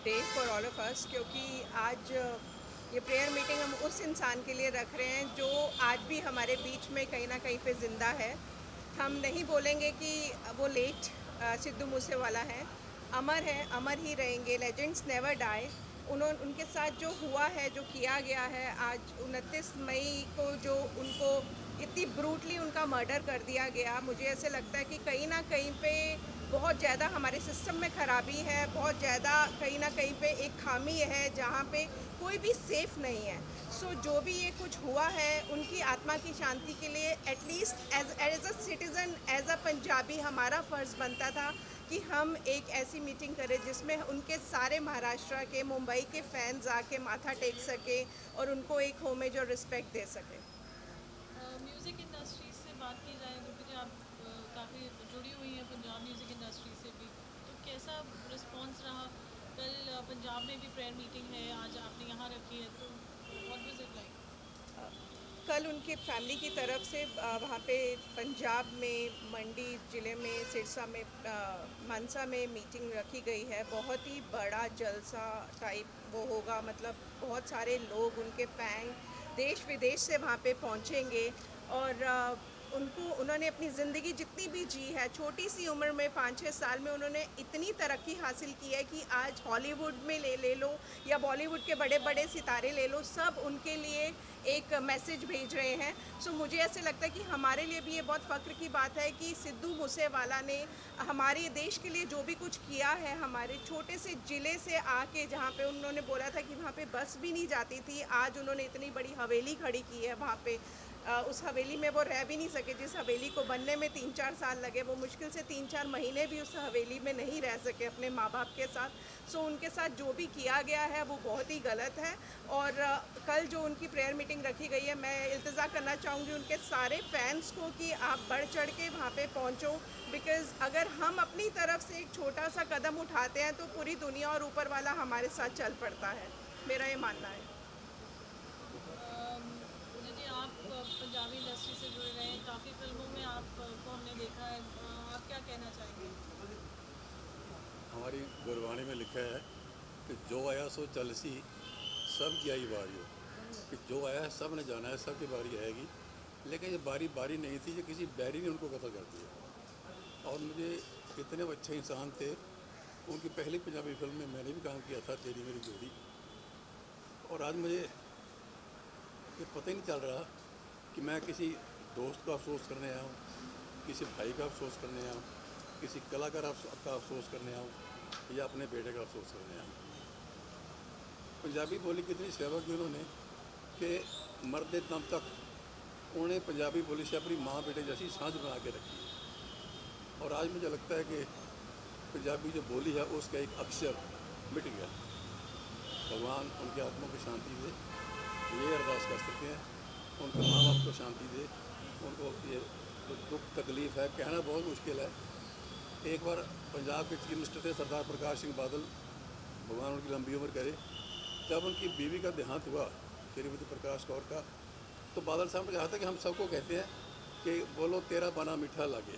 Day for all of us, क्योंकि आज ये प्रेयर मीटिंग हम उस इंसान के लिए रख रहे हैं जो आज भी हमारे बीच में कहीं ना कहीं पे ज़िंदा है। हम नहीं बोलेंगे कि वो लेट सिद्धू मूसेवाला है, अमर है, अमर ही रहेंगे। Legends never die. उनके साथ जो हुआ है, जो किया गया है, आज 29 मई को जो उनको इतनी ब्रूटली उनका मर्डर कर दिया गया, मुझे ऐसे लगता है कि कहीं ना कहीं पे बहुत ज़्यादा हमारे सिस्टम में ख़राबी है, बहुत ज़्यादा कहीं ना कहीं पे एक खामी है जहाँ पे कोई भी सेफ़ नहीं है। सो जो भी ये कुछ हुआ है, उनकी आत्मा की शांति के लिए at least as a citizen, as a Punjabi, हमारा फ़र्ज़ बनता था कि हम एक ऐसी मीटिंग करें जिसमें उनके सारे महाराष्ट्र के, मुंबई के फैंस आके माथा टेक सके और उनको एक होमेज और रिस्पेक्ट दे सके। म्यूज़िक इंडस्ट्री से बात की जाए तो क्योंकि आप काफ़ी जुड़ी हुई हैं पंजाब म्यूज़िक इंडस्ट्री से भी, तो कैसा रिस्पांस रहा? कल पंजाब में भी प्रेयर मीटिंग है, आज आपने यहाँ रखी है, तो व्हाट वाज इट लाइक? कल उनके फैमिली की तरफ से वहाँ पे पंजाब में, मंडी ज़िले में, सिरसा में, मानसा में मीटिंग रखी गई है। बहुत ही बड़ा जलसा टाइप वो होगा, मतलब बहुत सारे लोग, उनके फैन देश विदेश से वहाँ पे पहुँचेंगे। और उन्होंने अपनी ज़िंदगी जितनी भी जी है, छोटी सी उम्र में 5-6 साल में उन्होंने इतनी तरक्की हासिल की है कि आज हॉलीवुड में ले लो या बॉलीवुड के बड़े बड़े सितारे ले लो, सब उनके लिए एक मैसेज भेज रहे हैं। सो मुझे ऐसे लगता है कि हमारे लिए भी ये बहुत फ़ख्र की बात है कि सिद्धू मूसेवाला ने हमारे देश के लिए जो भी कुछ किया है, हमारे छोटे से ज़िले से आके, जहाँ पे उन्होंने बोला था कि वहाँ पे बस भी नहीं जाती थी, आज उन्होंने इतनी बड़ी हवेली खड़ी की है वहाँ पे। उस हवेली में वो रह भी नहीं सके, जिस हवेली को बनने में 3-4 साल लगे, वो मुश्किल से 3-4 महीने भी उस हवेली में नहीं रह सके अपने माँ बाप के साथ। सो उनके साथ जो भी किया गया है वो बहुत ही गलत है। और कल जो उनकी प्रेयर मीटिंग रखी गई है, मैं इल्तिजा करना चाहूँगी उनके सारे फैंस को कि आप बढ़ चढ़ के वहाँ पे पहुँचो। बिकॉज़ अगर हम अपनी तरफ से एक छोटा सा कदम उठाते हैं तो पूरी दुनिया और ऊपर वाला हमारे साथ चल पड़ता है, मेरा ये मानना है। कहना चाहेंगे? हमारी गुरबाणी में लिखा है कि जो आया सो चल सी, सब की आई बारी हो। कि जो आया है सब ने जाना है, सब की बारी आएगी। लेकिन ये बारी बारी नहीं थी, ये किसी बैरी ने उनको कत्ल कर दिया। और मुझे इतने अच्छे इंसान थे, उनकी पहली पंजाबी फिल्म में मैंने भी काम किया था, तेरी मेरी जोड़ी। और आज मुझे ये पता ही नहीं चल रहा कि मैं किसी दोस्त का अफसोस करने आया हूँ, किसी भाई का अफसोस करने आया हूँ, किसी कलाकार का अफसोस करने आया हूँ, या अपने बेटे का अफसोस करने आया हूँ। पंजाबी बोली की इतनी सेवा की उन्होंने कि मरते दम तक उन्होंने पंजाबी बोली से अपनी माँ बेटे जैसी सांझ बना के रखी है। और आज मुझे लगता है कि पंजाबी जो बोली है उसका एक अक्षर मिट गया। भगवान उनकी आत्मा को शांति दे, ये अरदास कर सकते हैं। उनके माँ बाप को शांति दे। उनको ये दुख तकलीफ़ है, कहना बहुत मुश्किल है। एक बार पंजाब के चीफ मिनिस्टर थे सरदार प्रकाश सिंह बादल, भगवान उनकी लंबी उम्र करे। जब उनकी बीवी का देहांत हुआ श्रीमती प्रकाश कौर का, तो बादल साहब ने कहा था कि हम सबको कहते हैं कि बोलो तेरा बना मीठा लागे।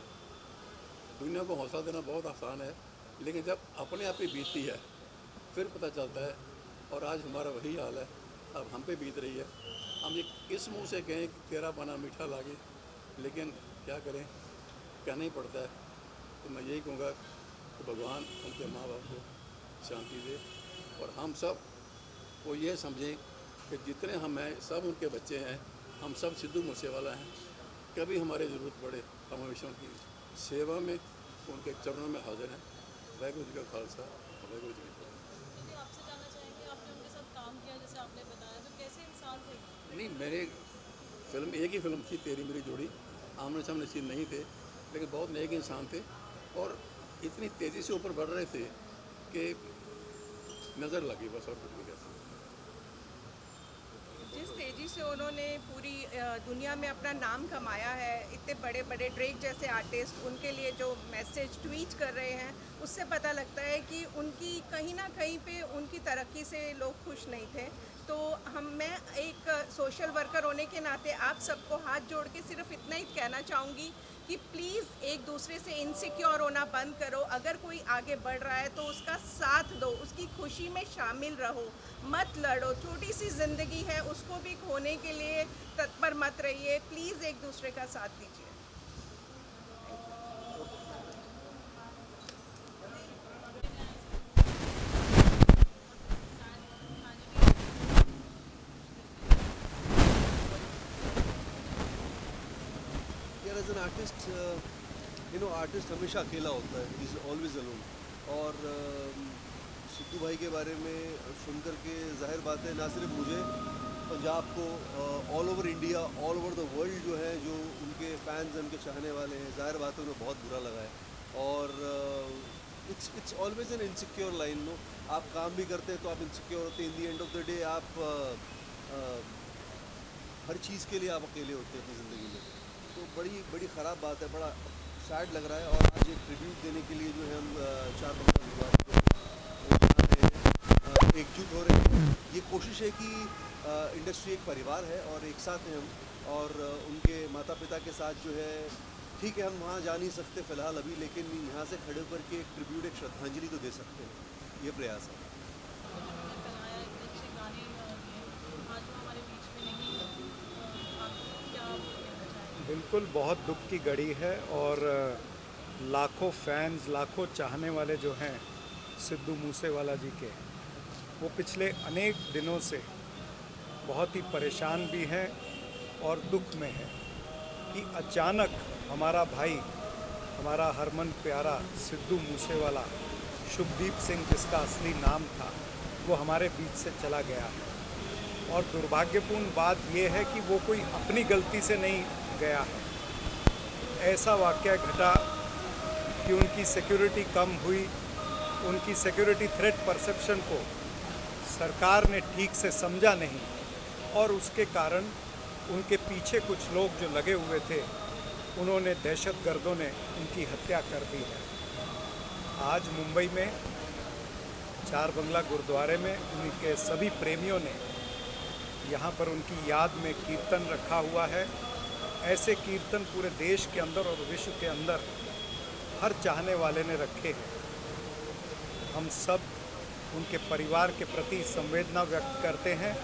दुनिया को हौसला देना बहुत आसान है, लेकिन जब अपने आप ही बीतती है फिर पता चलता है। और आज हमारा वही हाल है, अब हम पे बीत रही है। हम ये किस मुंह से कहें कि तेरा बना मीठा लागे, लेकिन क्या करें, कहना ही पड़ता है। तो मैं यही कहूँगा कि भगवान उनके माँ बाप को शांति दे, और हम सब वो ये समझें कि जितने हम हैं सब उनके बच्चे हैं, हम सब सिद्धू मूसेवाला हैं। कभी हमारी ज़रूरत पड़े हम हमेशा उनकी सेवा में, उनके चरणों में हाजिर हैं। वाहिगुरू जी का खालसा, वाहिगुरू जी की फतेह। चलिए, आपसे जानना चाहेंगे, आपने उनके साथ काम किया जैसे आपने बताया, तो कैसे इंसान थे? नहीं, मेरे फिल्म एक ही फिल्म थी तेरी मेरी जोड़ी, आमने सामने सीन नहीं थे, लेकिन बहुत नेक इंसान थे। और इतनी तेज़ी से ऊपर बढ़ रहे थे कि नज़र लगी बस, और कुछ नहीं कह सकते। जिस तेज़ी से उन्होंने पूरी दुनिया में अपना नाम कमाया है, इतने बड़े बड़े ड्रेक जैसे आर्टिस्ट उनके लिए जो मैसेज ट्वीट कर रहे हैं, उससे पता लगता है कि उनकी कहीं ना कहीं पे उनकी तरक्की से लोग खुश नहीं थे। तो मैं एक सोशल वर्कर होने के नाते आप सबको हाथ जोड़ के सिर्फ इतना ही कहना चाहूँगी कि प्लीज़ एक दूसरे से इनसिक्योर होना बंद करो। अगर कोई आगे बढ़ रहा है तो उसका साथ दो, उसकी खुशी में शामिल रहो, मत लड़ो। छोटी सी ज़िंदगी है, उसको भी खोने के लिए तत्पर मत रहिए। प्लीज़ एक दूसरे का साथ दीजिए। यार एज एन आर्टिस्ट आर्टिस्ट हमेशा अकेला होता है, इज़ ऑलवेज अलोन। और सिद्धू भाई के बारे में सुनकर के जाहिर बात है, ना सिर्फ मुझे, पंजाब को, all over India, all over the world जो है, जो उनके फैंस हैं, उनके चाहने वाले हैं, जाहिर बात है उन्हें बहुत बुरा लगा है। और it's always an insecure line. No, आप काम भी करते हैं तो आप इनसिक्योर होते हैं। इन दी एंड ऑफ द डे आप हर चीज़ के लिए आप अकेले होते हैं अपनी ज़िंदगी में। तो बड़ी बड़ी ख़राब बात है, बड़ा सैड लग रहा है। और आज एक ट्रिब्यूट देने के लिए जो है हम चार बंगला गुरुद्वारे को एकजुट हो रहे हैं। ये कोशिश है कि इंडस्ट्री एक परिवार है और एक साथ हैं हम। और उनके माता पिता के साथ जो है, ठीक है हम वहाँ जा नहीं सकते फ़िलहाल अभी, लेकिन यहाँ से खड़े होकर के एक ट्रिब्यूट, एक श्रद्धांजलि तो दे सकते हैं। ये प्रयास है। कल आया, इतने अच्छे गाने दिए, आज वो हमारे बीच में नहीं है, आप क्या कहना चाहेंगे? बिल्कुल, बहुत दुख की घड़ी है। और लाखों फैंस, लाखों चाहने वाले जो हैं सिद्धू मूसेवाला जी के, वो पिछले अनेक दिनों से बहुत ही परेशान भी हैं और दुख में हैं कि अचानक हमारा भाई, हमारा हरमन प्यारा सिद्धू मूसेवाला, शुभदीप सिंह जिसका असली नाम था, वो हमारे बीच से चला गया है। और दुर्भाग्यपूर्ण बात ये है कि वो कोई अपनी गलती से नहीं गया है। ऐसा वाक़या घटा कि उनकी सिक्योरिटी कम हुई, उनकी सिक्योरिटी थ्रेट परसेप्शन को सरकार ने ठीक से समझा नहीं, और उसके कारण उनके पीछे कुछ लोग जो लगे हुए थे, उन्होंने, दहशतगर्दों ने उनकी हत्या कर दी है। आज मुंबई में चार बंगला गुरुद्वारे में उनके सभी प्रेमियों ने यहाँ पर उनकी याद में कीर्तन रखा हुआ है। ऐसे कीर्तन पूरे देश के अंदर और विश्व के अंदर हर चाहने वाले ने रखे हैं। हम सब उनके परिवार के प्रति संवेदना व्यक्त करते हैं।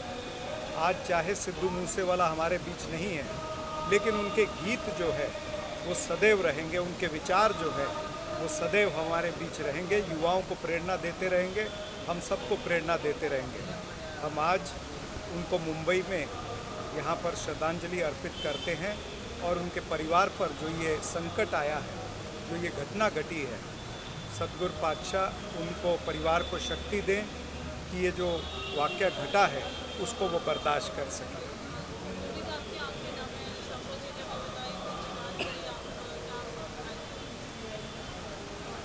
आज चाहे सिद्धू मूसेवाला हमारे बीच नहीं है, लेकिन उनके गीत जो है वो सदैव रहेंगे, उनके विचार जो है वो सदैव हमारे बीच रहेंगे, युवाओं को प्रेरणा देते रहेंगे, हम सबको प्रेरणा देते रहेंगे। हम आज उनको मुंबई में यहाँ पर श्रद्धांजलि अर्पित करते हैं और उनके परिवार पर जो ये संकट आया है, जो ये घटना घटी है, सतगुरु पातशाह उनको परिवार को शक्ति दें कि ये जो वाक़या घटा है उसको वो बर्दाश्त कर सकें।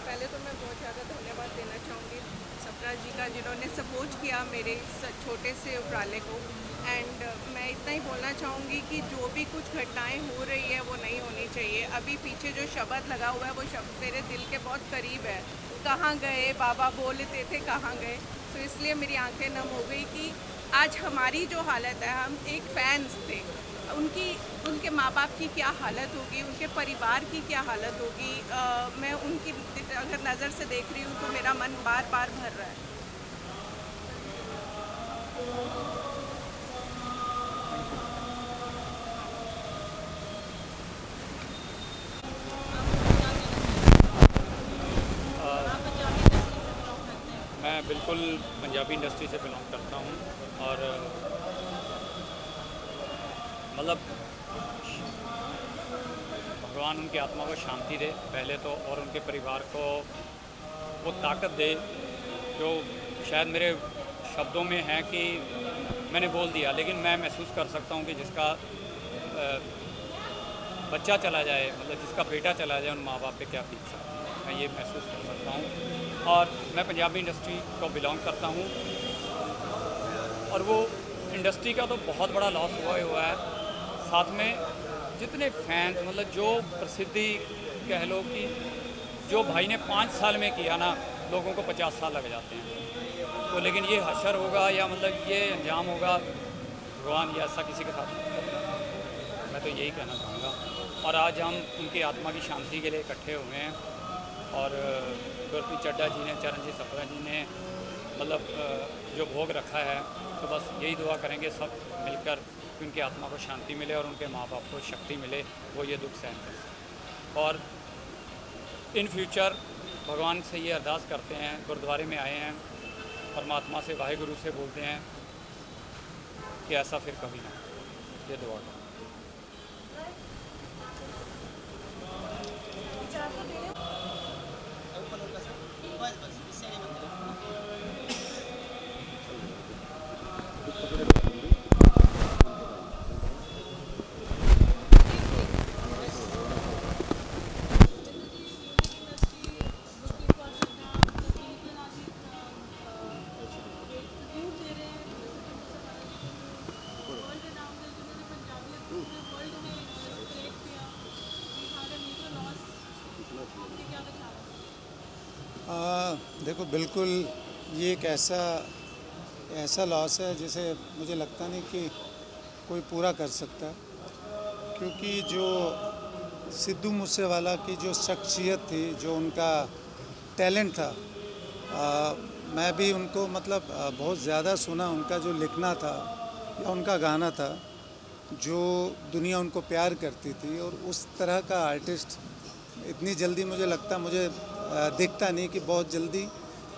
पहले तो मैं बहुत ज़्यादा धन्यवाद देना चाहूँगी सपना जी का, जिन्होंने सपोर्ट किया मेरे इस छोटे से उपराले को। एंड मैं इतना ही बोलना चाहूँगी कि जो भी कुछ घटनाएं हो रही है वो नहीं होनी चाहिए। अभी पीछे जो शब्द लगा हुआ है वो शब्द मेरे दिल के बहुत करीब है, कहाँ गए बाबा बोलते थे कहाँ गए। तो इसलिए मेरी आंखें नम हो गई कि आज हमारी जो हालत है, हम एक फैंस थे, उनके माँ बाप की क्या हालत होगी, उनके परिवार की क्या हालत होगी। मैं उनकी अगर नज़र से देख रही हूँ तो मेरा मन बार बार भर रहा है। मैं बिल्कुल पंजाबी इंडस्ट्री से बिलोंग करता हूँ और मतलब भगवान उनकी आत्मा को शांति दे पहले तो, और उनके परिवार को वो ताकत दे जो शायद मेरे शब्दों में है कि मैंने बोल दिया, लेकिन मैं महसूस कर सकता हूँ कि जिसका बच्चा चला जाए, मतलब जिसका बेटा चला जाए, उन माँ बाप पे क्या बीत सकती है, मैं ये महसूस कर सकता हूँ। और मैं पंजाबी इंडस्ट्री को बिलोंग करता हूँ और वो इंडस्ट्री का तो बहुत बड़ा लॉस हुआ है। साथ में जितने फैंस, मतलब जो प्रसिद्धि कह लो कि जो भाई ने 5 साल में किया ना, लोगों को 50 साल लग जाते हैं। तो लेकिन ये हशर होगा या मतलब ये अंजाम होगा, भगवान ये ऐसा किसी के साथ नहीं करता। मैं तो यही कहना चाहूँगा। और आज हम उनकी आत्मा की शांति के लिए इकट्ठे हुए हैं और गुरप्रीत चड्ढा जी ने, चरणजीत सपना जी ने मतलब जो भोग रखा है, तो बस यही दुआ करेंगे सब मिलकर कि उनकी आत्मा को शांति मिले और उनके माँ बाप को शक्ति मिले, वो ये दुख सहन कर सकें। और इन फ्यूचर भगवान से ये अरदास करते हैं, गुरुद्वारे में आए हैं, परमात्मा से, वाहिगुरु से बोलते हैं कि ऐसा फिर कभी ना, ये दुआ करें। देखो, बिल्कुल ये एक ऐसा लॉस है जिसे मुझे लगता नहीं कि कोई पूरा कर सकता, क्योंकि जो सिद्धू मूसेवाला की जो शख्सियत थी, जो उनका टैलेंट था, मैं भी उनको मतलब बहुत ज़्यादा सुना। उनका जो लिखना था या उनका गाना था, जो दुनिया उनको प्यार करती थी, और उस तरह का आर्टिस्ट इतनी जल्दी मुझे लगता, मुझे दिखता नहीं कि बहुत जल्दी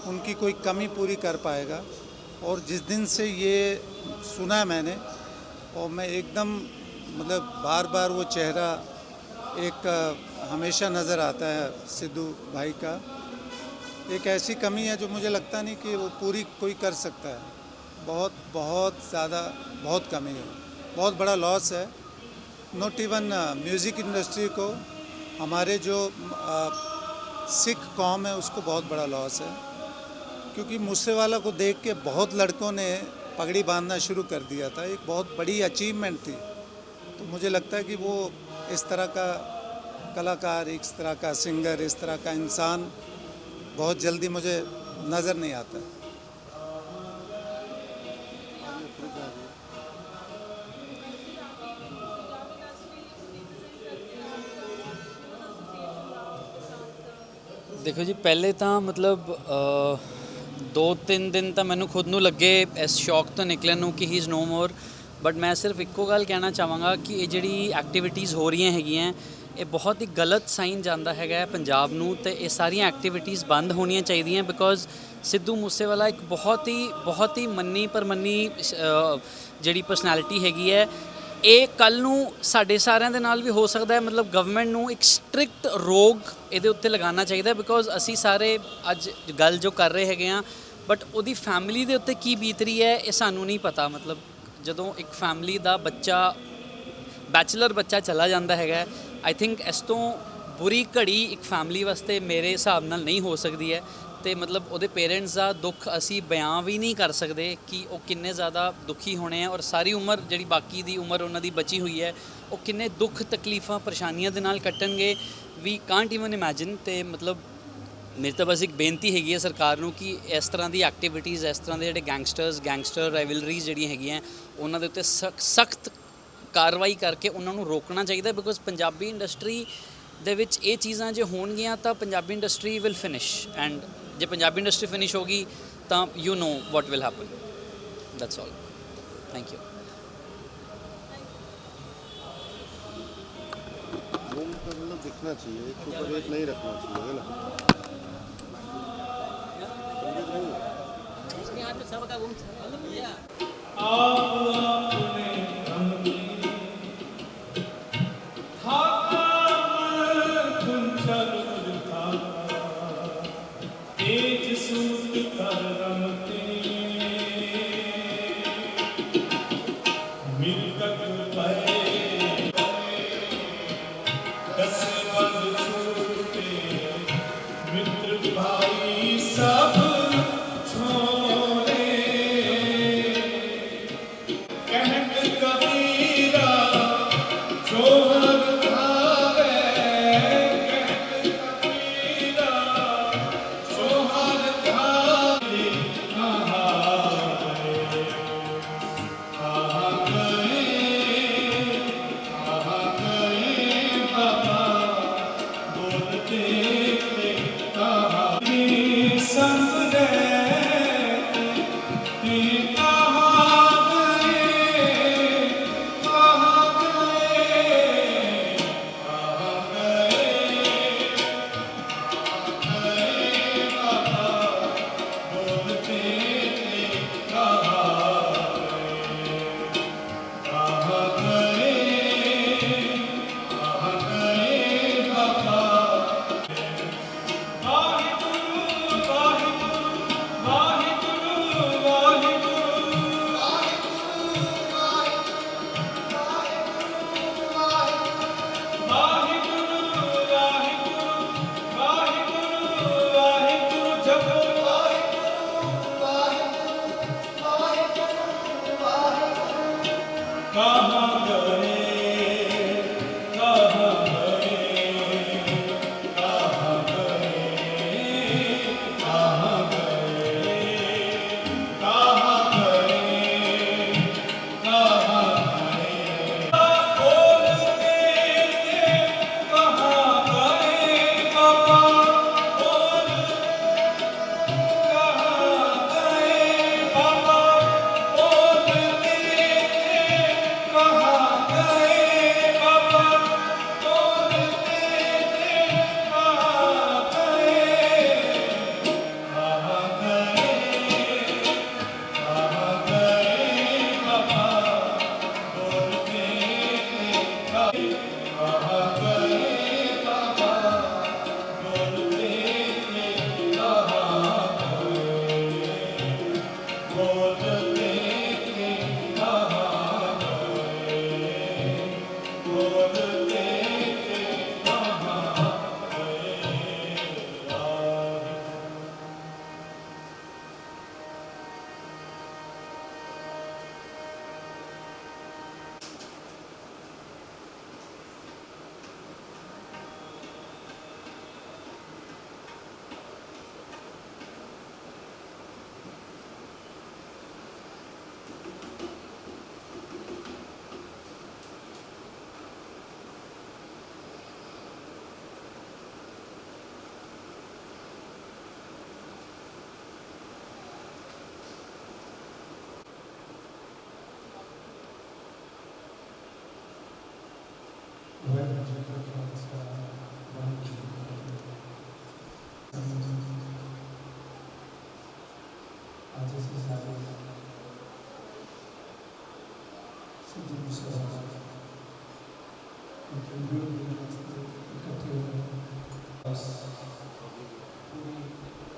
उनकी कोई कमी पूरी कर पाएगा। और जिस दिन से ये सुना मैंने, और मैं एकदम मतलब बार बार वो चेहरा एक हमेशा नज़र आता है सिद्धू भाई का। एक ऐसी कमी है जो मुझे लगता नहीं कि वो पूरी कोई कर सकता है। बहुत बहुत ज़्यादा बहुत कमी है, बहुत बड़ा लॉस है। नॉट इवन म्यूज़िक इंडस्ट्री को, हमारे जो सिख कौम है उसको बहुत बड़ा लॉस है, क्योंकि मूसेवाला को देख के बहुत लड़कों ने पगड़ी बांधना शुरू कर दिया था। एक बहुत बड़ी अचीवमेंट थी। तो मुझे लगता है कि वो इस तरह का कलाकार, इस तरह का सिंगर, इस तरह का इंसान बहुत जल्दी मुझे नज़र नहीं आता। ਦੇਖੋ ਜੀ, ਪਹਿਲੇ ਤਾਂ ਮਤਲਬ 2-3 ਦਿਨ ਤਾਂ ਮੈਨੂੰ ਖੁਦ ਨੂੰ ਲੱਗੇ ਇਸ ਸ਼ੌਕ ਤੋਂ ਨਿਕਲਣ ਨੂੰ ਕਿ ਹੀ ਇਜ਼ ਨੋ ਮੋਰ, ਬਟ ਮੈਂ ਸਿਰਫ ਇੱਕੋ ਗੱਲ ਕਹਿਣਾ ਚਾਹਾਂਗਾ ਕਿ ਇਹ ਜਿਹੜੀ ਐਕਟੀਵਿਟੀਜ਼ ਹੋ ਰਹੀਆਂ ਹੈਗੀਆਂ, ਇਹ ਬਹੁਤ ਹੀ ਗਲਤ ਸਾਈਨ ਜਾਂਦਾ ਹੈਗਾ ਪੰਜਾਬ ਨੂੰ, ਤੇ ਇਹ ਸਾਰੀਆਂ ਐਕਟੀਵਿਟੀਜ਼ ਬੰਦ ਹੋਣੀਆਂ ਚਾਹੀਦੀਆਂ। ਬਿਕੋਜ਼ ਸਿੱਧੂ ਮੂਸੇਵਾਲਾ ਇੱਕ ਬਹੁਤ ਹੀ ਮੰਨੀ ਪਰਮੰਨੀ ਜਿਹੜੀ ਪਰਸਨੈਲਿਟੀ ਹੈਗੀ ਹੈ। ਇਹ ਕੱਲ੍ਹ ਨੂੰ ਸਾਡੇ ਸਾਰਿਆਂ ਦੇ ਨਾਲ ਵੀ ਹੋ ਸਕਦਾ ਹੈ। ਮਤਲਬ ਗਵਰਨਮੈਂਟ ਨੂੰ ਇੱਕ ਸਟ੍ਰਿਕਟ ਰੋਕ ਇਹਦੇ ਉੱਤੇ ਲਗਾਉਣਾ ਚਾਹੀਦਾ, ਬਿਕੋਜ਼ ਅਸੀਂ ਸਾਰੇ ਅੱਜ ਗੱਲ ਜੋ ਕਰ ਰਹੇ ਹੈਗੇ ਆ, ਬਟ ਉਹਦੀ ਫੈਮਿਲੀ ਦੇ ਉੱਤੇ ਕੀ ਬੀਤ ਰਹੀ ਹੈ ਇਹ ਸਾਨੂੰ ਨਹੀਂ ਪਤਾ। ਮਤਲਬ ਜਦੋਂ ਇੱਕ ਫੈਮਿਲੀ ਦਾ ਬੈਚਲਰ ਬੱਚਾ ਚਲਾ ਜਾਂਦਾ ਹੈਗਾ, ਆਈ ਥਿੰਕ ਇਸ ਤੋਂ ਬੁਰੀ ਘੜੀ ਇੱਕ ਫੈਮਿਲੀ ਵਾਸਤੇ ਮੇਰੇ ਹਿਸਾਬ ਨਾਲ ਨਹੀਂ ਹੋ ਸਕਦੀ ਹੈ। ਤੇ ਮਤਲਬ ਉਹਦੇ ਪੇਰੈਂਟਸ ਦਾ ਦੁੱਖ ਅਸੀਂ ਬਿਆਨ ਵੀ ਨਹੀਂ ਕਰ ਸਕਦੇ ਕਿ ਉਹ ਕਿੰਨੇ ਜ਼ਿਆਦਾ ਦੁਖੀ ਹੋਣੇ ਆ, ਔਰ ਸਾਰੀ ਉਮਰ ਜਿਹੜੀ ਬਾਕੀ ਦੀ ਉਮਰ ਉਹਨਾਂ ਦੀ ਬਚੀ ਹੋਈ ਹੈ, ਉਹ ਕਿੰਨੇ ਦੁੱਖ ਤਕਲੀਫਾਂ ਪਰੇਸ਼ਾਨੀਆਂ ਦੇ ਨਾਲ ਕੱਟਣਗੇ, ਵੀ ਕਾਂਟ ਈਵਨ ਇਮੈਜਿਨ। ਤੇ ਮਤਲਬ ਮੇਰੀ ਤਾਂ ਬਸ ਇੱਕ ਬੇਨਤੀ ਹੈਗੀ ਹੈ ਸਰਕਾਰ ਨੂੰ ਕਿ ਇਸ ਤਰ੍ਹਾਂ ਦੀ ਐਕਟੀਵਿਟੀਜ਼, ਇਸ ਤਰ੍ਹਾਂ ਦੇ ਜਿਹੜੇ ਗੈਂਗਸਟਰ ਰਾਈਵਲਰੀਜ਼ ਜਿਹੜੀਆਂ ਹੈਗੀਆਂ, ਉਹਨਾਂ ਦੇ ਉੱਤੇ ਸਖਤ ਕਾਰਵਾਈ ਕਰਕੇ ਉਹਨਾਂ ਨੂੰ ਰੋਕਣਾ ਚਾਹੀਦਾ। ਬਿਕੋਜ਼ ਪੰਜਾਬੀ ਇੰਡਸਟਰੀ ਦੇ ਵਿੱਚ ਇਹ ਚੀਜ਼ਾਂ ਜੇ ਹੋਣਗੀਆਂ ਤਾਂ Punjabi industry will finish, and ਜੇ ਪੰਜਾਬੀ ਇੰਡਸਟਰੀ ਫਿਨਿਸ਼ ਹੋਗੀ ਤਾਂ you know what will happen. That's all, thank you. घूम का मतलब दिखना चाहिए, एक ऊपर एक नहीं रखना चाहिए, है ना। कहा सिद्धू मूसेवाला, इंटरव्यू